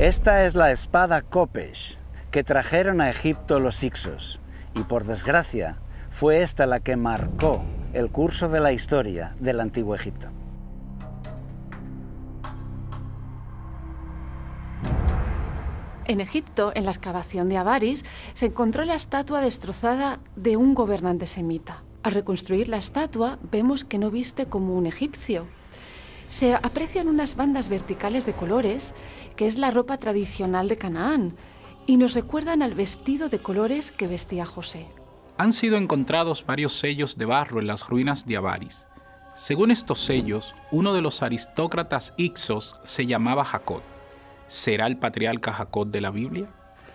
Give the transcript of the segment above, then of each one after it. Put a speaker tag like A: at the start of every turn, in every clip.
A: Esta es la espada Kopesh que trajeron a Egipto los hicsos, y por desgracia fue esta la que marcó el curso de la historia del antiguo Egipto.
B: En Egipto, en la excavación de Avaris, se encontró la estatua destrozada de un gobernante semita. Al reconstruir la estatua, vemos que no viste como un egipcio. Se aprecian unas bandas verticales de colores, que es la ropa tradicional de Canaán, y nos recuerdan al vestido de colores que vestía José.
C: Han sido encontrados varios sellos de barro en las ruinas de Avaris. Según estos sellos, uno de los aristócratas hicsos se llamaba Jacob. ¿Será el patriarca Jacob de la Biblia?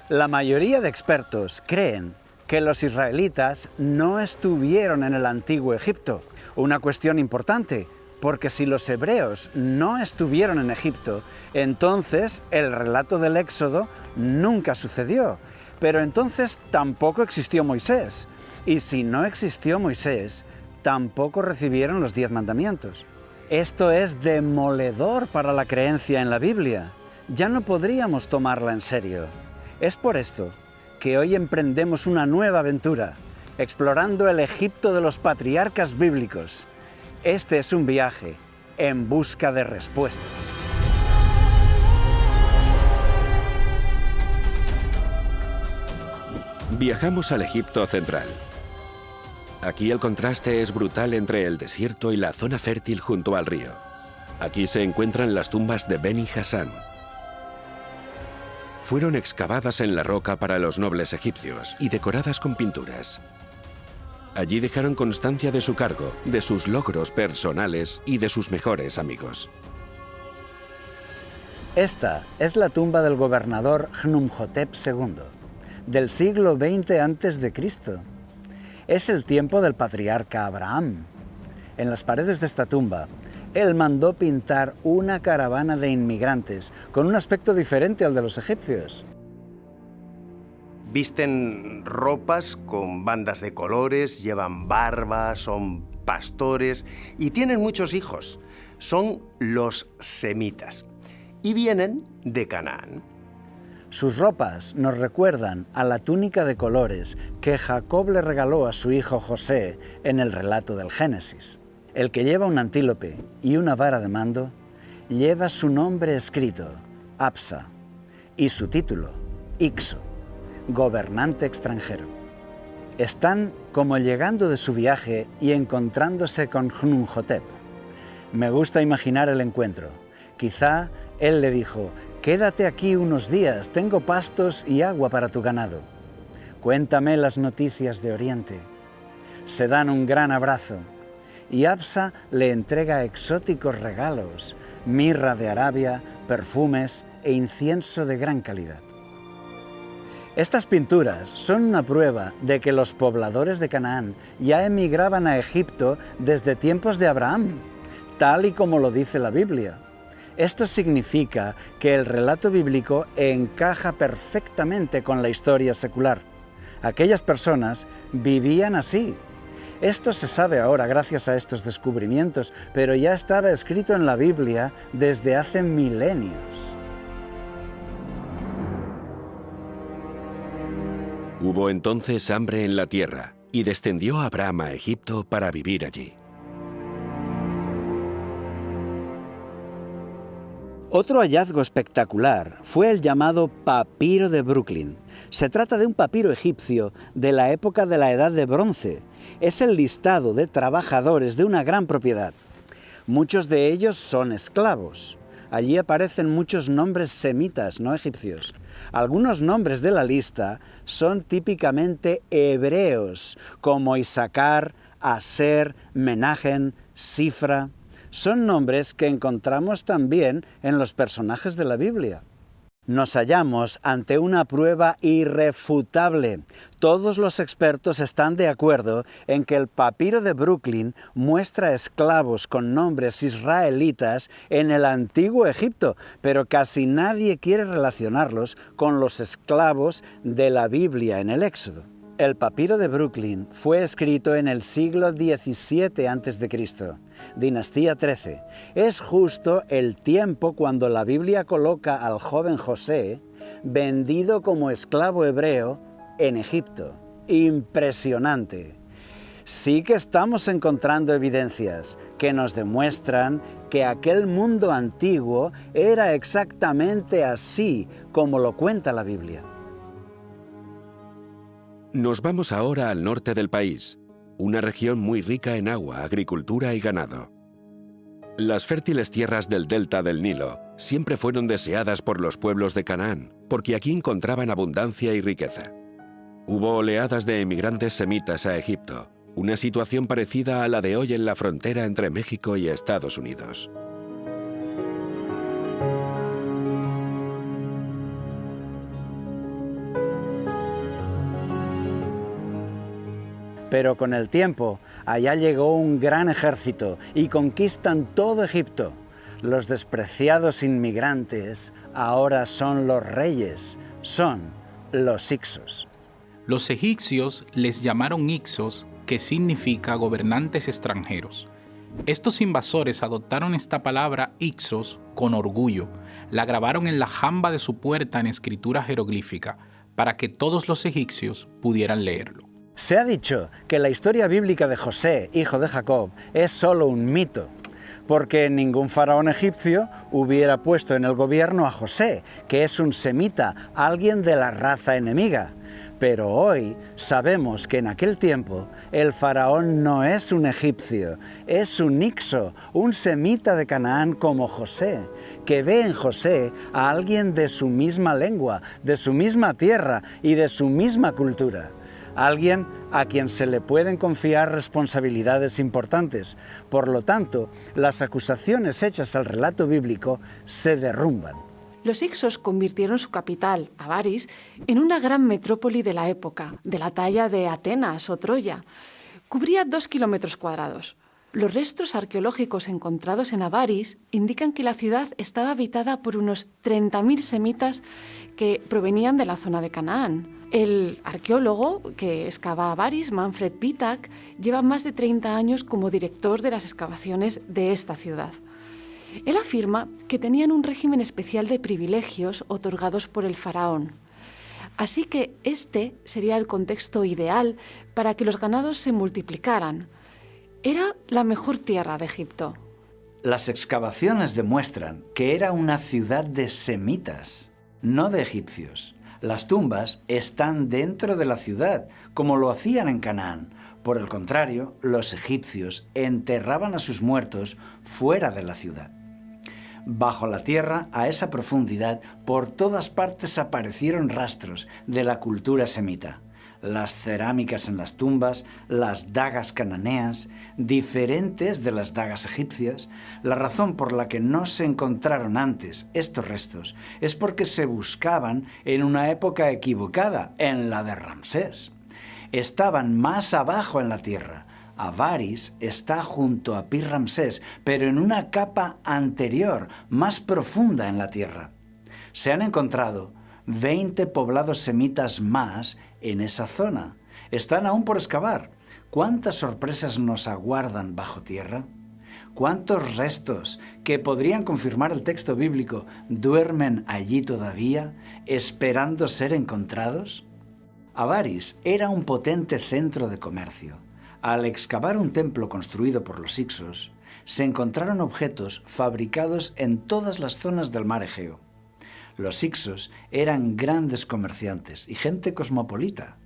A: La mayoría de expertos creen que los israelitas no estuvieron en el antiguo Egipto. Una cuestión importante, porque si los hebreos no estuvieron en Egipto, entonces el relato del Éxodo nunca sucedió. Pero entonces tampoco existió Moisés. Y si no existió Moisés, tampoco recibieron los 10 mandamientos. Esto es demoledor para la creencia en la Biblia. Ya no podríamos tomarla en serio. Es por esto que hoy emprendemos una nueva aventura, explorando el Egipto de los patriarcas bíblicos. Este es un viaje en busca de respuestas.
D: Viajamos al Egipto central. Aquí el contraste es brutal entre el desierto y la zona fértil junto al río. Aquí se encuentran las tumbas de Beni Hasan. Fueron excavadas en la roca para los nobles egipcios y decoradas con pinturas. Allí dejaron constancia de su cargo, de sus logros personales y de sus mejores amigos.
A: Esta es la tumba del gobernador Chnumhotep II, del siglo XX a.C. Es el tiempo del patriarca Abraham. En las paredes de esta tumba, él mandó pintar una caravana de inmigrantes con un aspecto diferente al de los egipcios.
E: Visten ropas con bandas de colores, llevan barba, son pastores y tienen muchos hijos. Son los semitas y vienen de Canaán.
A: Sus ropas nos recuerdan a la túnica de colores que Jacob le regaló a su hijo José en el relato del Génesis. El que lleva un antílope y una vara de mando lleva su nombre escrito, Apsa, y su título, Ixo, gobernante extranjero. Están como llegando de su viaje y encontrándose con Chnumhotep. Me gusta imaginar el encuentro. Quizá él le dijo, quédate aquí unos días, tengo pastos y agua para tu ganado. Cuéntame las noticias de Oriente. Se dan un gran abrazo y Apsa le entrega exóticos regalos, mirra de Arabia, perfumes e incienso de gran calidad. Estas pinturas son una prueba de que los pobladores de Canaán ya emigraban a Egipto desde tiempos de Abraham, tal y como lo dice la Biblia. Esto significa que el relato bíblico encaja perfectamente con la historia secular. Aquellas personas vivían así. Esto se sabe ahora gracias a estos descubrimientos, pero ya estaba escrito en la Biblia desde hace milenios.
D: Hubo entonces hambre en la tierra, y descendió Abraham a Egipto para vivir allí.
A: Otro hallazgo espectacular fue el llamado papiro de Brooklyn. Se trata de un papiro egipcio de la época de la Edad de Bronce. Es el listado de trabajadores de una gran propiedad. Muchos de ellos son esclavos. Allí aparecen muchos nombres semitas, no egipcios. Algunos nombres de la lista son típicamente hebreos, como Isacar, Aser, Menahem, Sifra. Son nombres que encontramos también en los personajes de la Biblia. Nos hallamos ante una prueba irrefutable. Todos los expertos están de acuerdo en que el papiro de Brooklyn muestra esclavos con nombres israelitas en el antiguo Egipto, pero casi nadie quiere relacionarlos con los esclavos de la Biblia en el Éxodo. El papiro de Brooklyn fue escrito en el siglo XVII a.C., dinastía XIII. Es justo el tiempo cuando la Biblia coloca al joven José vendido como esclavo hebreo en Egipto. Impresionante. Sí que estamos encontrando evidencias que nos demuestran que aquel mundo antiguo era exactamente así como lo cuenta la Biblia.
D: Nos vamos ahora al norte del país, una región muy rica en agua, agricultura y ganado. Las fértiles tierras del delta del Nilo siempre fueron deseadas por los pueblos de Canaán, porque aquí encontraban abundancia y riqueza. Hubo oleadas de emigrantes semitas a Egipto, una situación parecida a la de hoy en la frontera entre México y Estados Unidos.
A: Pero con el tiempo, allá llegó un gran ejército y conquistan todo Egipto. Los despreciados inmigrantes ahora son los reyes, son los Hicsos.
C: Los egipcios les llamaron Hicsos, que significa gobernantes extranjeros. Estos invasores adoptaron esta palabra Hicsos con orgullo, la grabaron en la jamba de su puerta en escritura jeroglífica, para que todos los egipcios pudieran leerlo.
A: Se ha dicho que la historia bíblica de José, hijo de Jacob, es solo un mito, porque ningún faraón egipcio hubiera puesto en el gobierno a José, que es un semita, alguien de la raza enemiga. Pero hoy sabemos que en aquel tiempo el faraón no es un egipcio, es un hicso, un semita de Canaán como José, que ve en José a alguien de su misma lengua, de su misma tierra y de su misma cultura. Alguien a quien se le pueden confiar responsabilidades importantes. Por lo tanto, las acusaciones hechas al relato bíblico se derrumban.
B: Los Hicsos convirtieron su capital, Avaris, en una gran metrópoli de la época, de la talla de Atenas o Troya. Cubría 2 kilómetros cuadrados. Los restos arqueológicos encontrados en Avaris indican que la ciudad estaba habitada por unos 30.000 semitas que provenían de la zona de Canaán. El arqueólogo que excava Avaris, Manfred Pitak, lleva más de 30 años como director de las excavaciones de esta ciudad. Él afirma que tenían un régimen especial de privilegios otorgados por el faraón. Así que este sería el contexto ideal para que los ganados se multiplicaran. Era la mejor tierra de Egipto.
A: Las excavaciones demuestran que era una ciudad de semitas, no de egipcios. Las tumbas están dentro de la ciudad, como lo hacían en Canaán. Por el contrario, los egipcios enterraban a sus muertos fuera de la ciudad. Bajo la tierra, a esa profundidad, por todas partes aparecieron rastros de la cultura semita. Las cerámicas en las tumbas, las dagas cananeas, diferentes de las dagas egipcias. La razón por la que no se encontraron antes estos restos es porque se buscaban en una época equivocada, en la de Ramsés. Estaban más abajo en la tierra. Avaris está junto a Pi-Ramsés, pero en una capa anterior, más profunda en la tierra. Se han encontrado 20 poblados semitas más en esa zona. Están aún por excavar. ¿Cuántas sorpresas nos aguardan bajo tierra? ¿Cuántos restos que podrían confirmar el texto bíblico duermen allí todavía, esperando ser encontrados? Avaris era un potente centro de comercio. Al excavar un templo construido por los Hicsos, se encontraron objetos fabricados en todas las zonas del mar Egeo. Los Hicsos eran grandes comerciantes y gente cosmopolita.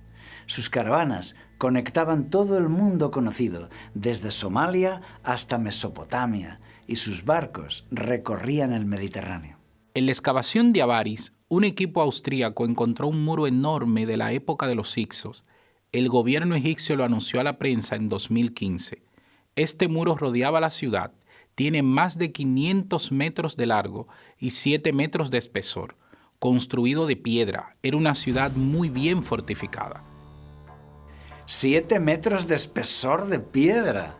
A: Sus caravanas conectaban todo el mundo conocido, desde Somalia hasta Mesopotamia, y sus barcos recorrían el Mediterráneo.
C: En la excavación de Avaris, un equipo austríaco encontró un muro enorme de la época de los Hicsos. El gobierno egipcio lo anunció a la prensa en 2015. Este muro rodeaba la ciudad, tiene más de 500 metros de largo y 7 metros de espesor. Construido de piedra, era una ciudad muy bien fortificada.
A: 7 metros de espesor de piedra.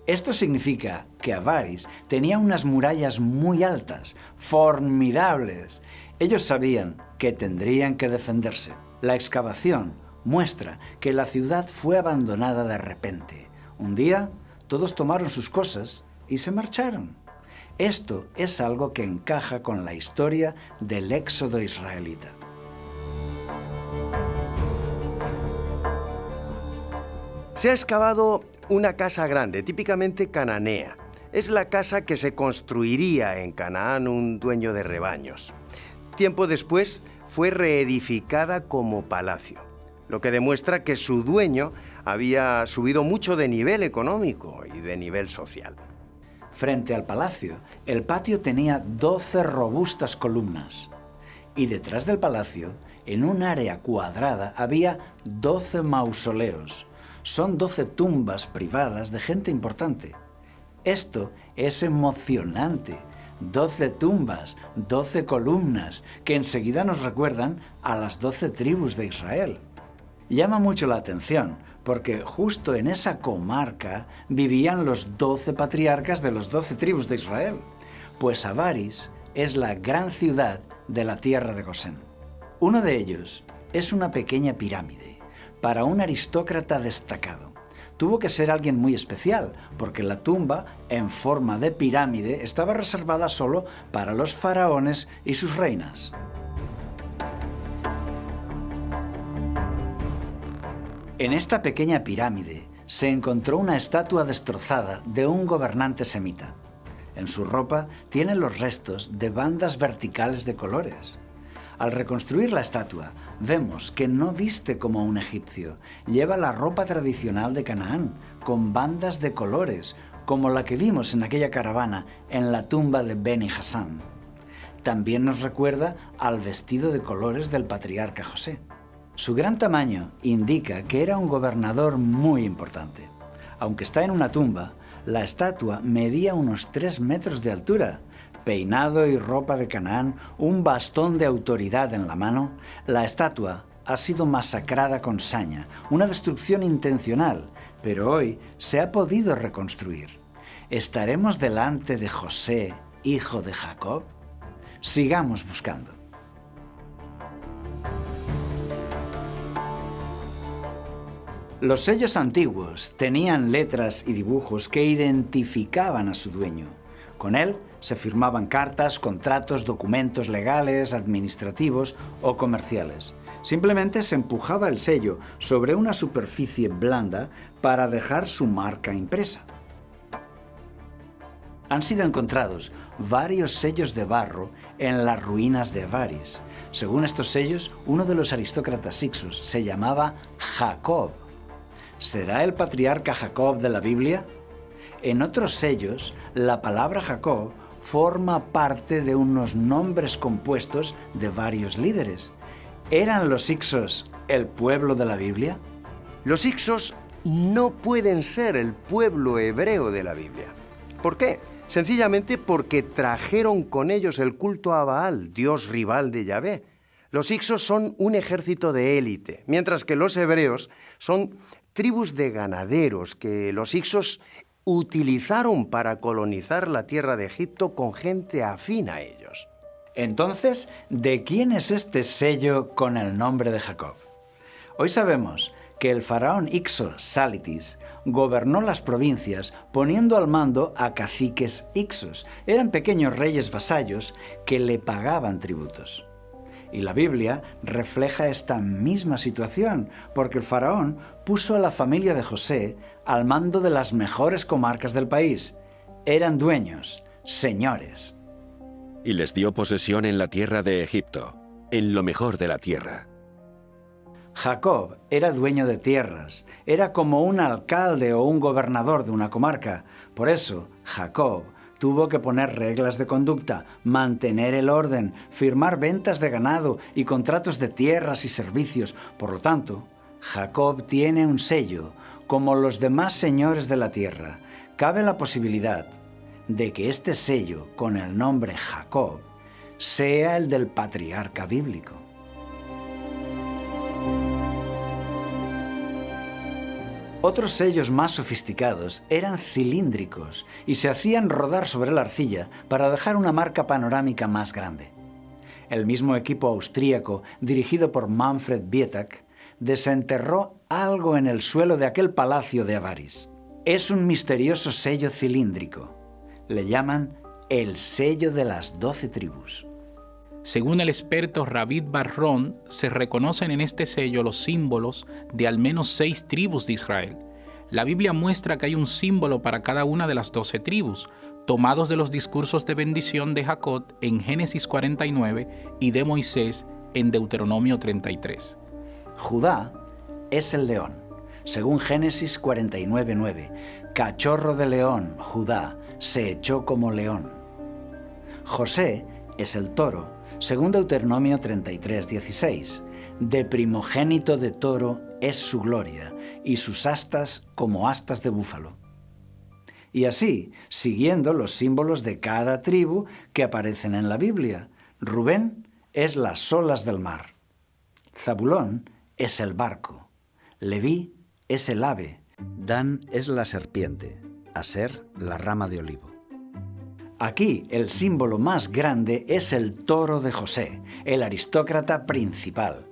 A: Esto significa que Avaris tenía unas murallas muy altas, formidables. Ellos sabían que tendrían que defenderse. La excavación muestra que la ciudad fue abandonada de repente. Un día, todos tomaron sus cosas y se marcharon. Esto es algo que encaja con la historia del éxodo israelita.
E: Se ha excavado una casa grande, típicamente cananea. Es la casa que se construiría en Canaán un dueño de rebaños. Tiempo después fue reedificada como palacio, lo que demuestra que su dueño había subido mucho de nivel económico y de nivel social.
A: Frente al palacio, el patio tenía 12 robustas columnas. Y detrás del palacio, en un área cuadrada, había 12 mausoleos. Son 12 tumbas privadas de gente importante. Esto es emocionante. 12 tumbas, 12 columnas, que enseguida nos recuerdan a las 12 tribus de Israel. Llama mucho la atención, porque justo en esa comarca vivían los 12 patriarcas de las 12 tribus de Israel, pues Avaris es la gran ciudad de la tierra de Gosén. Uno de ellos es una pequeña pirámide, para un aristócrata destacado. Tuvo que ser alguien muy especial, porque la tumba, en forma de pirámide, estaba reservada solo para los faraones y sus reinas. En esta pequeña pirámide se encontró una estatua destrozada de un gobernante semita. En su ropa tiene los restos de bandas verticales de colores. Al reconstruir la estatua, vemos que no viste como un egipcio. Lleva la ropa tradicional de Canaán, con bandas de colores, como la que vimos en aquella caravana en la tumba de Beni Hassán. También nos recuerda al vestido de colores del patriarca José. Su gran tamaño indica que era un gobernador muy importante. Aunque está en una tumba, la estatua medía unos 3 metros de altura. Peinado y ropa de Canaán, un bastón de autoridad en la mano, la estatua ha sido masacrada con saña, una destrucción intencional, pero hoy se ha podido reconstruir. ¿Estaremos delante de José, hijo de Jacob? Sigamos buscando. Los sellos antiguos tenían letras y dibujos que identificaban a su dueño. Con él se firmaban cartas, contratos, documentos legales, administrativos o comerciales. Simplemente se empujaba el sello sobre una superficie blanda para dejar su marca impresa. Han sido encontrados varios sellos de barro en las ruinas de Avaris. Según estos sellos, uno de los aristócratas hicsos se llamaba Jacob. ¿Será el patriarca Jacob de la Biblia? En otros sellos, la palabra Jacob forma parte de unos nombres compuestos de varios líderes. ¿Eran los hicsos el pueblo de la Biblia?
E: Los hicsos no pueden ser el pueblo hebreo de la Biblia. ¿Por qué? Sencillamente porque trajeron con ellos el culto a Baal, dios rival de Yahvé. Los hicsos son un ejército de élite, mientras que los hebreos son tribus de ganaderos que los hicsos utilizaron para colonizar la tierra de Egipto con gente afín a ellos.
A: Entonces, ¿de quién es este sello con el nombre de Jacob? Hoy sabemos que el faraón hicso Sálitis gobernó las provincias poniendo al mando a caciques hicsos. Eran pequeños reyes vasallos que le pagaban tributos. Y la Biblia refleja esta misma situación, porque el faraón puso a la familia de José al mando de las mejores comarcas del país. Eran dueños, señores.
D: Y les dio posesión en la tierra de Egipto, en lo mejor de la tierra.
A: Jacob era dueño de tierras, era como un alcalde o un gobernador de una comarca. Por eso, Jacob tuvo que poner reglas de conducta, mantener el orden, firmar ventas de ganado y contratos de tierras y servicios. Por lo tanto, Jacob tiene un sello, como los demás señores de la tierra. Cabe la posibilidad de que este sello, con el nombre Jacob, sea el del patriarca bíblico. Otros sellos más sofisticados eran cilíndricos y se hacían rodar sobre la arcilla para dejar una marca panorámica más grande. El mismo equipo austríaco, dirigido por Manfred Bietak, desenterró algo en el suelo de aquel palacio de Avaris. Es un misterioso sello cilíndrico. Le llaman el sello de las 12 tribus.
C: Según el experto Ravid Barron, se reconocen en este sello los símbolos de al menos 6 tribus de Israel. La Biblia muestra que hay un símbolo para cada una de las 12 tribus, tomados de los discursos de bendición de Jacob en Génesis 49 y de Moisés en Deuteronomio 33.
A: Judá es el león, según Génesis 49:9. Cachorro de león, Judá, se echó como león. José es el toro, según Deuteronomio 33:16. De primogénito de toro es su gloria, y sus astas como astas de búfalo. Y así, siguiendo los símbolos de cada tribu que aparecen en la Biblia. Rubén es las olas del mar. Zabulón es el barco. Leví es el ave. Dan es la serpiente. Aser, la rama de olivo. Aquí el símbolo más grande es el toro de José, el aristócrata principal.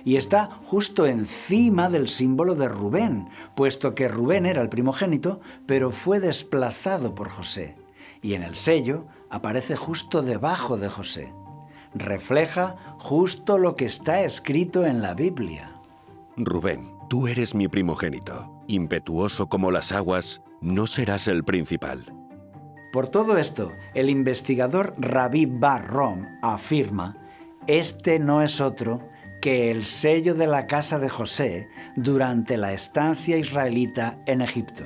A: Y está justo encima del símbolo de Rubén, puesto que Rubén era el primogénito, pero fue desplazado por José. Y en el sello aparece justo debajo de José. Refleja justo lo que está escrito en la Biblia.
D: Rubén, tú eres mi primogénito. Impetuoso como las aguas, no serás el principal.
A: Por todo esto, el investigador Rabbi Barron afirma: este no es otro que el sello de la casa de José durante la estancia israelita en Egipto.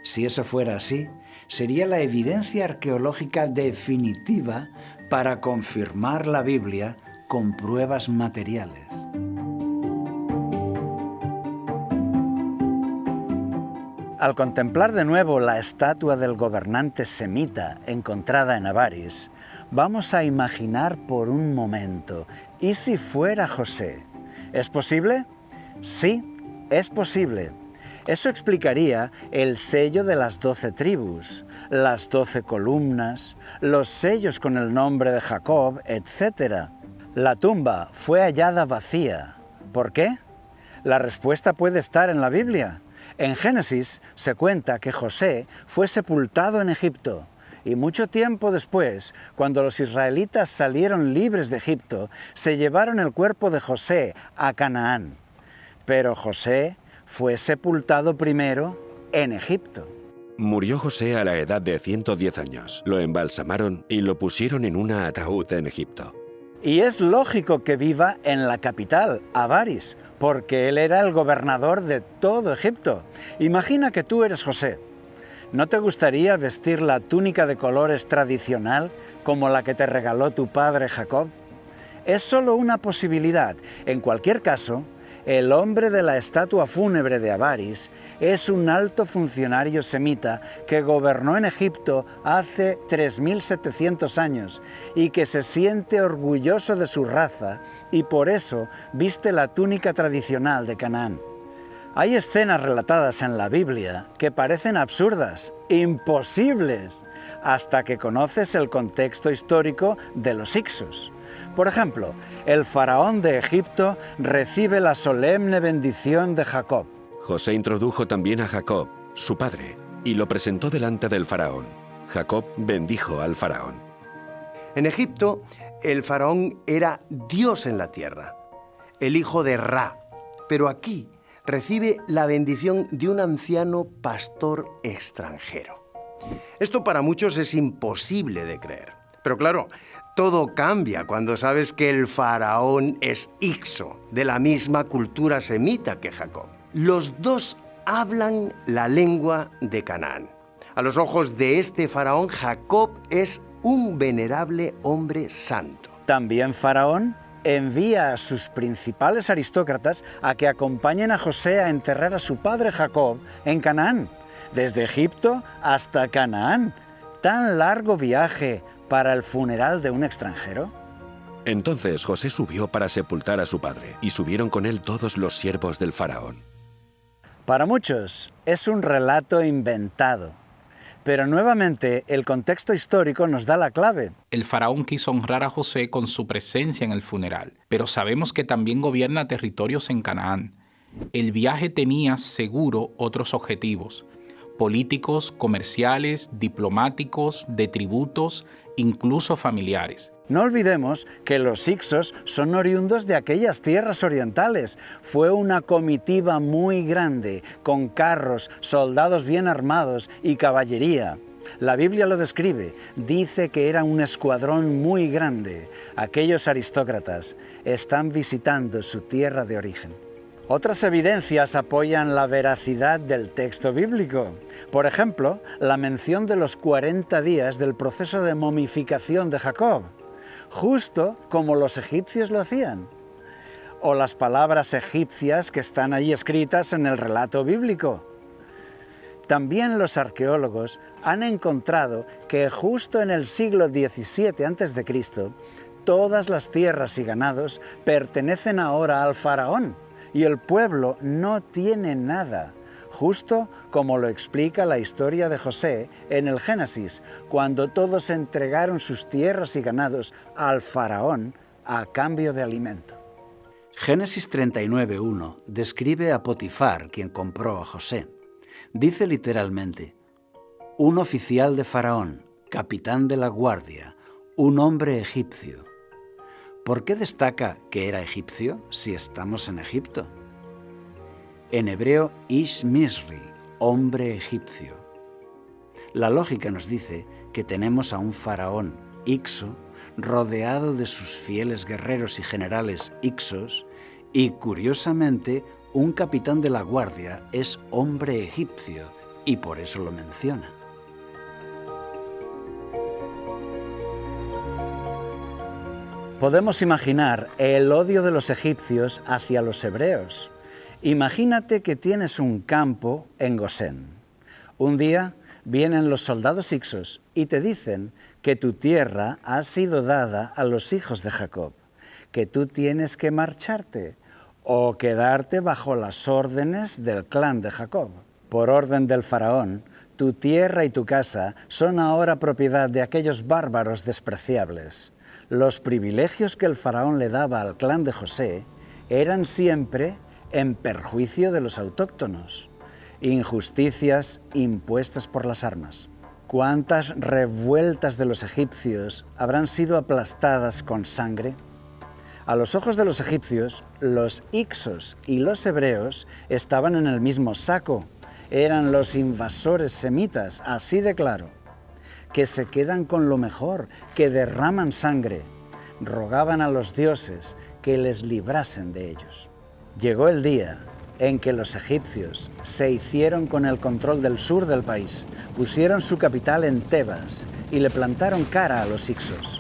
A: Si eso fuera así, sería la evidencia arqueológica definitiva para confirmar la Biblia con pruebas materiales. Al contemplar de nuevo la estatua del gobernante semita encontrada en Avaris, vamos a imaginar por un momento, ¿y si fuera José? ¿Es posible? Sí, es posible. Eso explicaría el sello de las 12 tribus, las 12 columnas, los sellos con el nombre de Jacob, etc. La tumba fue hallada vacía. ¿Por qué? La respuesta puede estar en la Biblia. En Génesis se cuenta que José fue sepultado en Egipto. Y mucho tiempo después, cuando los israelitas salieron libres de Egipto, se llevaron el cuerpo de José a Canaán. Pero José fue sepultado primero en Egipto.
D: Murió José a la edad de 110 años. Lo embalsamaron y lo pusieron en un ataúd en Egipto.
A: Y es lógico que viva en la capital, Avaris, porque él era el gobernador de todo Egipto. Imagina que tú eres José. ¿No te gustaría vestir la túnica de colores tradicional como la que te regaló tu padre Jacob? Es solo una posibilidad. En cualquier caso, el hombre de la estatua fúnebre de Avaris es un alto funcionario semita que gobernó en Egipto hace 3.700 años y que se siente orgulloso de su raza y por eso viste la túnica tradicional de Canaán. Hay escenas relatadas en la Biblia que parecen absurdas, imposibles, hasta que conoces el contexto histórico de los Hicsos. Por ejemplo, el faraón de Egipto recibe la solemne bendición de Jacob.
D: José introdujo también a Jacob, su padre, y lo presentó delante del faraón. Jacob bendijo al faraón.
E: En Egipto, el faraón era Dios en la tierra, el hijo de Ra, pero aquí recibe la bendición de un anciano pastor extranjero. Esto para muchos es imposible de creer. Pero claro, todo cambia cuando sabes que el faraón es hicso, de la misma cultura semita que Jacob. Los dos hablan la lengua de Canaán. A los ojos de este faraón, Jacob es un venerable hombre santo.
A: También Faraón envía a sus principales aristócratas a que acompañen a José a enterrar a su padre Jacob en Canaán, desde Egipto hasta Canaán. ¿Tan largo viaje para el funeral de un extranjero?
D: Entonces José subió para sepultar a su padre, y subieron con él todos los siervos del faraón.
A: Para muchos es un relato inventado, pero nuevamente el contexto histórico nos da la clave.
C: El faraón quiso honrar a José con su presencia en el funeral, pero sabemos que también gobierna territorios en Canaán. El viaje tenía seguro otros objetivos: políticos, comerciales, diplomáticos, de tributos, incluso familiares.
A: No olvidemos que los hicsos son oriundos de aquellas tierras orientales. Fue una comitiva muy grande, con carros, soldados bien armados y caballería. La Biblia lo describe, dice que era un escuadrón muy grande. Aquellos aristócratas están visitando su tierra de origen. Otras evidencias apoyan la veracidad del texto bíblico. Por ejemplo, la mención de los 40 días del proceso de momificación de Jacob, justo como los egipcios lo hacían. O las palabras egipcias que están ahí escritas en el relato bíblico. También los arqueólogos han encontrado que justo en el siglo XVII a.C., todas las tierras y ganados pertenecen ahora al faraón y el pueblo no tiene nada, justo como lo explica la historia de José en el Génesis, cuando todos entregaron sus tierras y ganados al faraón a cambio de alimento. Génesis 39:1 describe a Potifar, quien compró a José. Dice literalmente: un oficial de Faraón, capitán de la guardia, un hombre egipcio. ¿Por qué destaca que era egipcio si estamos en Egipto? En hebreo, Ish Misri, hombre egipcio. La lógica nos dice que tenemos a un faraón hicso rodeado de sus fieles guerreros y generales hicsos y, curiosamente, un capitán de la guardia es hombre egipcio y por eso lo menciona. Podemos imaginar el odio de los egipcios hacia los hebreos. Imagínate que tienes un campo en Gosén. Un día vienen los soldados hicsos y te dicen que tu tierra ha sido dada a los hijos de Jacob, que tú tienes que marcharte o quedarte bajo las órdenes del clan de Jacob. Por orden del faraón, tu tierra y tu casa son ahora propiedad de aquellos bárbaros despreciables. Los privilegios que el faraón le daba al clan de José eran siempre en perjuicio de los autóctonos. Injusticias impuestas por las armas. ¿Cuántas revueltas de los egipcios habrán sido aplastadas con sangre? A los ojos de los egipcios, los hicsos y los hebreos estaban en el mismo saco. Eran los invasores semitas, así de claro, que se quedan con lo mejor, que derraman sangre. Rogaban a los dioses que les librasen de ellos. Llegó el día en que los egipcios se hicieron con el control del sur del país, pusieron su capital en Tebas y le plantaron cara a los hicsos.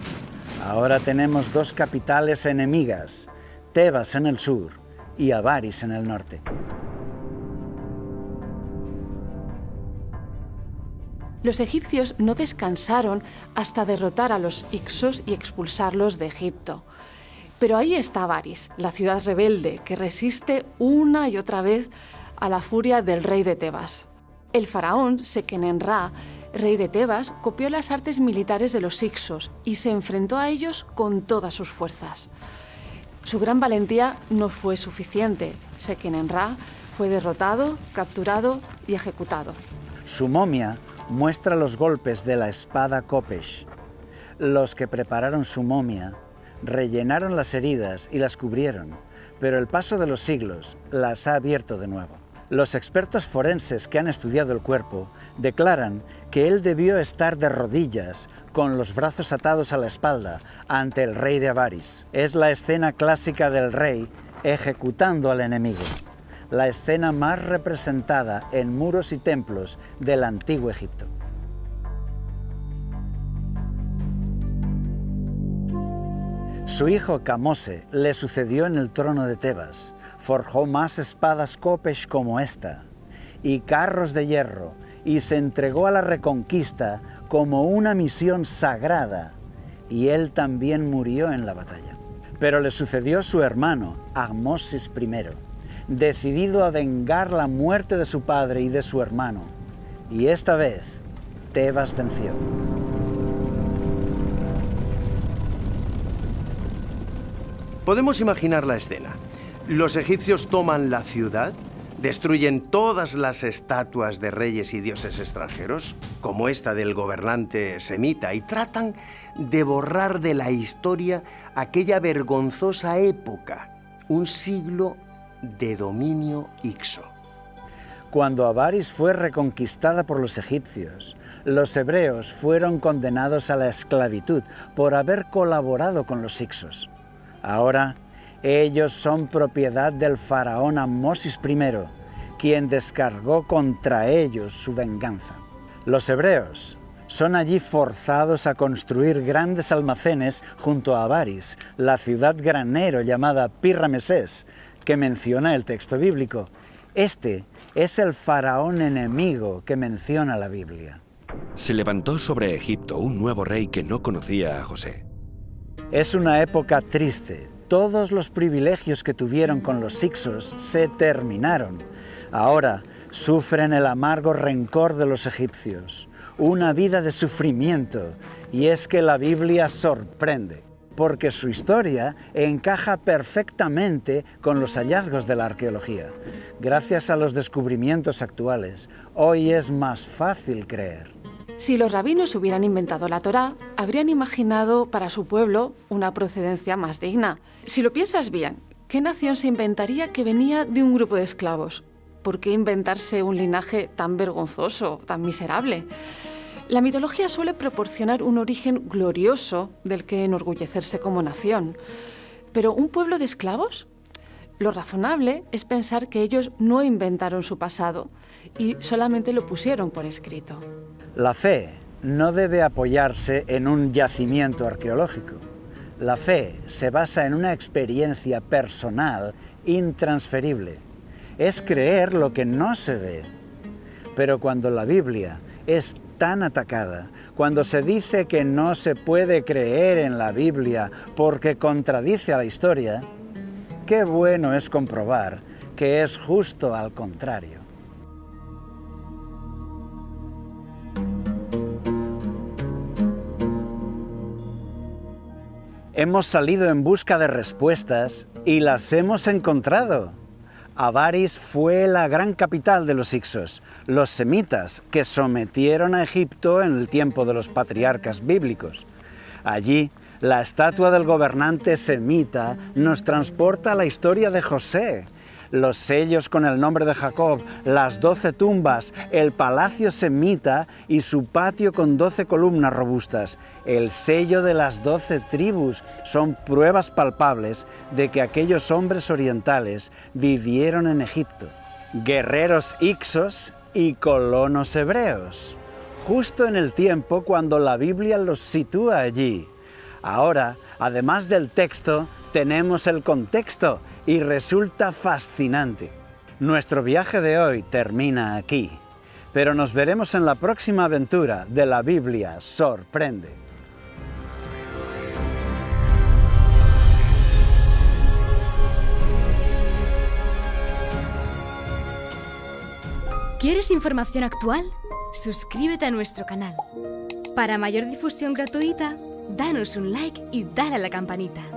A: Ahora tenemos dos capitales enemigas, Tebas en el sur y Avaris en el norte.
B: Los egipcios no descansaron hasta derrotar a los hicsos y expulsarlos de Egipto. Pero ahí está Avaris, la ciudad rebelde que resiste una y otra vez a la furia del rey de Tebas. El faraón Seqenenra, rey de Tebas, copió las artes militares de los hicsos y se enfrentó a ellos con todas sus fuerzas. Su gran valentía no fue suficiente. Seqenenra fue derrotado, capturado y ejecutado.
A: Su momia muestra los golpes de la espada Kopesh. Los que prepararon su momia rellenaron las heridas y las cubrieron, pero el paso de los siglos las ha abierto de nuevo. Los expertos forenses que han estudiado el cuerpo declaran que él debió estar de rodillas, con los brazos atados a la espalda, ante el rey de Avaris. Es la escena clásica del rey ejecutando al enemigo, la escena más representada en muros y templos del antiguo Egipto. Su hijo Kamose le sucedió en el trono de Tebas, forjó más espadas Kopesh como esta, y carros de hierro, y se entregó a la reconquista como una misión sagrada, y él también murió en la batalla. Pero le sucedió su hermano, Ahmosis I, decidido a vengar la muerte de su padre y de su hermano, y esta vez Tebas venció.
E: Podemos imaginar la escena. Los egipcios toman la ciudad, destruyen todas las estatuas de reyes y dioses extranjeros, como esta del gobernante semita, y tratan de borrar de la historia aquella vergonzosa época, un siglo de dominio hicso.
A: Cuando Avaris fue reconquistada por los egipcios, los hebreos fueron condenados a la esclavitud por haber colaborado con los hicsos. Ahora, ellos son propiedad del faraón Amosis I, quien descargó contra ellos su venganza. Los hebreos son allí forzados a construir grandes almacenes junto a Avaris, la ciudad granero llamada Pi-Ramesés, que menciona el texto bíblico. Este es el faraón enemigo que menciona la Biblia.
D: Se levantó sobre Egipto un nuevo rey que no conocía a José.
A: Es una época triste. Todos los privilegios que tuvieron con los hicsos se terminaron. Ahora sufren el amargo rencor de los egipcios, una vida de sufrimiento, y es que la Biblia sorprende, porque su historia encaja perfectamente con los hallazgos de la arqueología. Gracias a los descubrimientos actuales, hoy es más fácil creer.
B: Si los rabinos hubieran inventado la Torá, habrían imaginado para su pueblo una procedencia más digna. Si lo piensas bien, ¿qué nación se inventaría que venía de un grupo de esclavos? ¿Por qué inventarse un linaje tan vergonzoso, tan miserable? La mitología suele proporcionar un origen glorioso del que enorgullecerse como nación. ¿Pero un pueblo de esclavos? Lo razonable es pensar que ellos no inventaron su pasado y solamente lo pusieron por escrito.
A: La fe no debe apoyarse en un yacimiento arqueológico. La fe se basa en una experiencia personal intransferible. Es creer lo que no se ve. Pero cuando la Biblia es tan atacada, cuando se dice que no se puede creer en la Biblia porque contradice a la historia, qué bueno es comprobar que es justo al contrario. Hemos salido en busca de respuestas y las hemos encontrado. Avaris fue la gran capital de los hicsos, los semitas, que sometieron a Egipto en el tiempo de los patriarcas bíblicos. Allí, la estatua del gobernante semita nos transporta a la historia de José. Los sellos con el nombre de Jacob, las 12 tumbas, el palacio semita y su patio con 12 columnas robustas. El sello de las 12 tribus son pruebas palpables de que aquellos hombres orientales vivieron en Egipto. Guerreros hicsos y colonos hebreos, justo en el tiempo cuando la Biblia los sitúa allí. Ahora, además del texto, tenemos el contexto y resulta fascinante. Nuestro viaje de hoy termina aquí, pero nos veremos en la próxima aventura de La Biblia Sorprende.
F: ¿Quieres información actual? Suscríbete a nuestro canal. Para mayor difusión gratuita, danos un like y dale a la campanita.